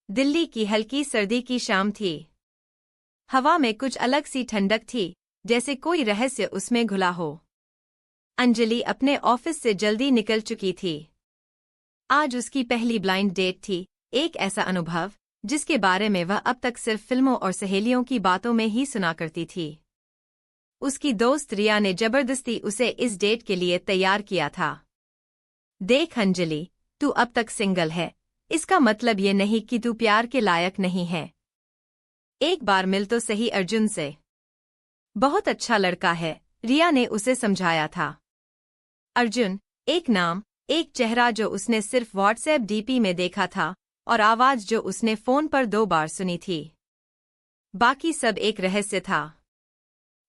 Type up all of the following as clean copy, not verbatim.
दिल्ली की हल्की सर्दी की शाम थी। हवा में कुछ अलग सी ठंडक थी, जैसे कोई रहस्य उसमें घुला हो। अंजलि अपने ऑफिस से जल्दी निकल चुकी थी। आज उसकी पहली ब्लाइंड डेट थी, एक ऐसा अनुभव जिसके बारे में वह अब तक सिर्फ फिल्मों और सहेलियों की बातों में ही सुना करती थी। उसकी दोस्त रिया ने जबरदस्ती उसे इस डेट के लिए तैयार किया था। देख अंजलि, तू अब तक सिंगल है, इसका मतलब ये नहीं कि तू प्यार के लायक नहीं है। एक बार मिल तो सही अर्जुन से। बहुत अच्छा लड़का है, रिया ने उसे समझाया था। अर्जुन, एक नाम, एक चेहरा जो उसने सिर्फ व्हाट्सएप डीपी में देखा था, और आवाज जो उसने फोन पर 2 बार सुनी थी। बाकी सब एक रहस्य था।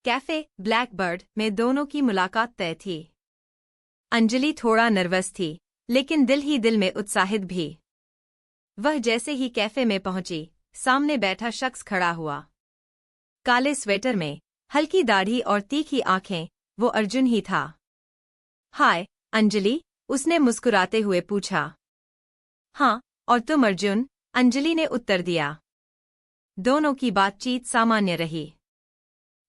कैफे ब्लैकबर्ड में दोनों की मुलाकात तय थी। अंजलि थोड़ा नर्वस थी, लेकिन दिल ही दिल में उत्साहित भी। वह जैसे ही कैफे में पहुंची, सामने बैठा शख्स खड़ा हुआ। काले स्वेटर में, हल्की दाढ़ी और तीखी आंखें, वो अर्जुन ही था। हाय अंजलि, उसने मुस्कुराते हुए पूछा। हाँ, और तुम अर्जुन, अंजलि ने उत्तर दिया। दोनों की बातचीत सामान्य रही।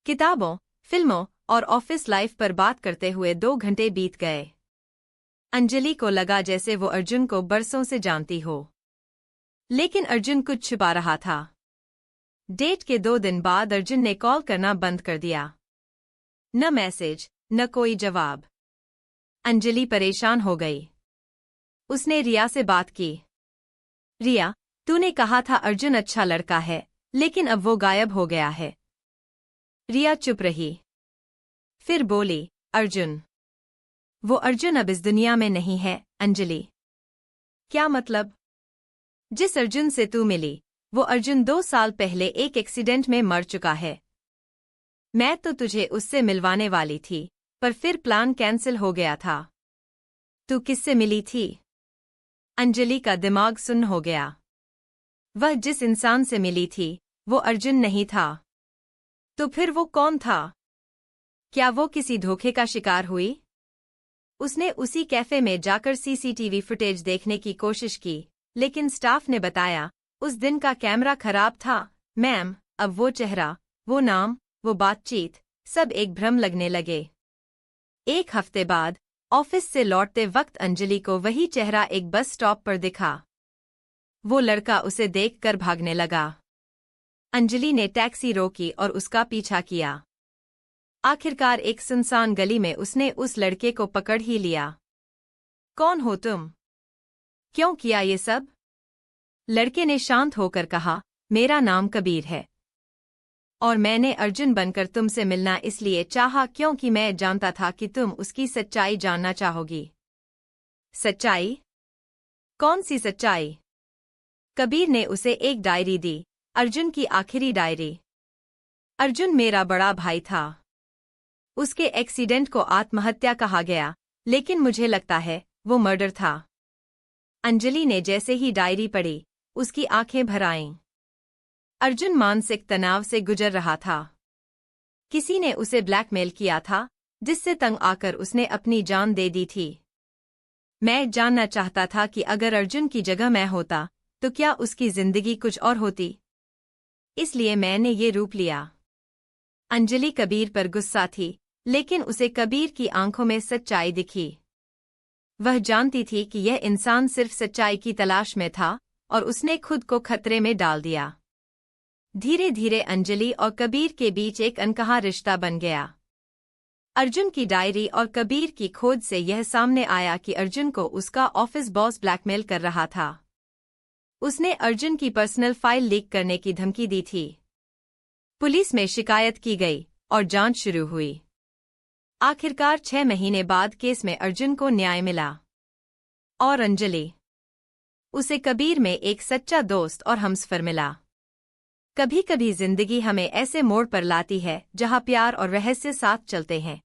किताबों, फिल्मों और ऑफिस लाइफ पर बात करते हुए 2 घंटे बीत गए। अंजलि को लगा जैसे वो अर्जुन को बरसों से जानती हो। लेकिन अर्जुन कुछ छिपा रहा था। डेट के 2 दिन बाद अर्जुन ने कॉल करना बंद कर दिया। न मैसेज, न कोई जवाब। अंजलि परेशान हो गई। उसने रिया से बात की। रिया, तूने कहा था अर्जुन अच्छा लड़का है, लेकिन अब वो गायब हो गया है। रिया चुप रही। फिर बोली, अर्जुन। वो अर्जुन अब इस दुनिया में नहीं है, अंजलि। क्या मतलब? जिस अर्जुन से तू मिली, वो अर्जुन 2 साल पहले एक एक्सीडेंट में मर चुका है। मैं तो तुझे उससे मिलवाने वाली थी, पर फिर प्लान कैंसिल हो गया था। तू किससे मिली थी? अंजलि का दिमाग सुन्न हो गया। वह जिस इंसान से मिली थी, वो अर्जुन नहीं था। तो फिर वो कौन था? क्या वो किसी धोखे का शिकार हुई? उसने उसी कैफे में जाकर सीसीटीवी फुटेज देखने की कोशिश की, लेकिन स्टाफ ने बताया, उस दिन का कैमरा खराब था। मैम, अब वो चेहरा, वो नाम, वो बातचीत, सब एक भ्रम लगने लगे। 1 हफ्ते बाद, ऑफिस से लौटते वक्त अंजलि को वही चेहरा एक बस स्टॉप पर दिखा। वो लड़का उसे देखकर भागने लगा। अंजलि ने टैक्सी रोकी और उसका पीछा किया। आखिरकार एक सुनसान गली में उसने उस लड़के को पकड़ ही लिया। कौन हो तुम? क्यों किया ये सब? लड़के ने शांत होकर कहा, मेरा नाम कबीर है। और मैंने अर्जुन बनकर तुमसे मिलना इसलिए चाहा क्योंकि मैं जानता था कि तुम उसकी सच्चाई जानना चाहोगी। सच्चाई? कौन सी सच्चाई? कबीर ने उसे एक डायरी दी, अर्जुन की आखिरी डायरी। अर्जुन मेरा बड़ा भाई था। उसके एक्सीडेंट को आत्महत्या कहा गया, लेकिन मुझे लगता है वो मर्डर था। अंजलि ने जैसे ही डायरी पढ़ी, उसकी आंखें भर आईं। अर्जुन मानसिक तनाव से गुजर रहा था। किसी ने उसे ब्लैकमेल किया था, जिससे तंग आकर उसने अपनी जान दे दी थी। मैं जानना चाहता था कि अगर अर्जुन की जगह मैं होता, तो क्या उसकी जिंदगी कुछ और होती। इसलिए मैंने ये रूप लिया। अंजलि कबीर पर गुस्सा थी, लेकिन उसे कबीर की आंखों में सच्चाई दिखी। वह जानती थी कि यह इंसान सिर्फ सच्चाई की तलाश में था, और उसने खुद को खतरे में डाल दिया। धीरे धीरे अंजलि और कबीर के बीच एक अनकहा रिश्ता बन गया। अर्जुन की डायरी और कबीर की खोज से यह सामने आया कि अर्जुन को उसका ऑफिस बॉस ब्लैकमेल कर रहा था। उसने अर्जुन की पर्सनल फाइल लीक करने की धमकी दी थी। पुलिस में शिकायत की गई और जांच शुरू हुई। आखिरकार 6 महीने बाद केस में अर्जुन को न्याय मिला। और अंजलि, उसे कबीर में एक सच्चा दोस्त और हमसफर मिला। कभी कभी जिंदगी हमें ऐसे मोड़ पर लाती है जहां प्यार और रहस्य साथ चलते हैं।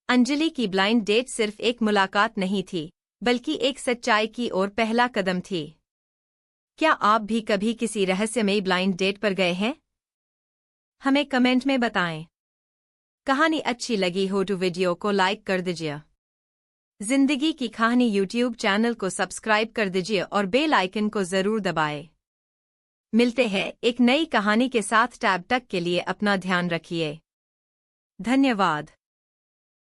अंजलि की ब्लाइंड डेट सिर्फ एक मुलाकात नहीं थी, बल्कि एक सच्चाई की ओर पहला कदम थी। क्या आप भी कभी किसी रहस्यमयी ब्लाइंड डेट पर गए हैं? हमें कमेंट में बताएं। कहानी अच्छी लगी हो तो वीडियो को लाइक कर दीजिए। जिंदगी की कहानी यूट्यूब चैनल को सब्सक्राइब कर दीजिए और बेल आइकन को जरूर दबाएं। मिलते हैं एक नई कहानी के साथ। तब तक के लिए अपना ध्यान रखिए। धन्यवाद।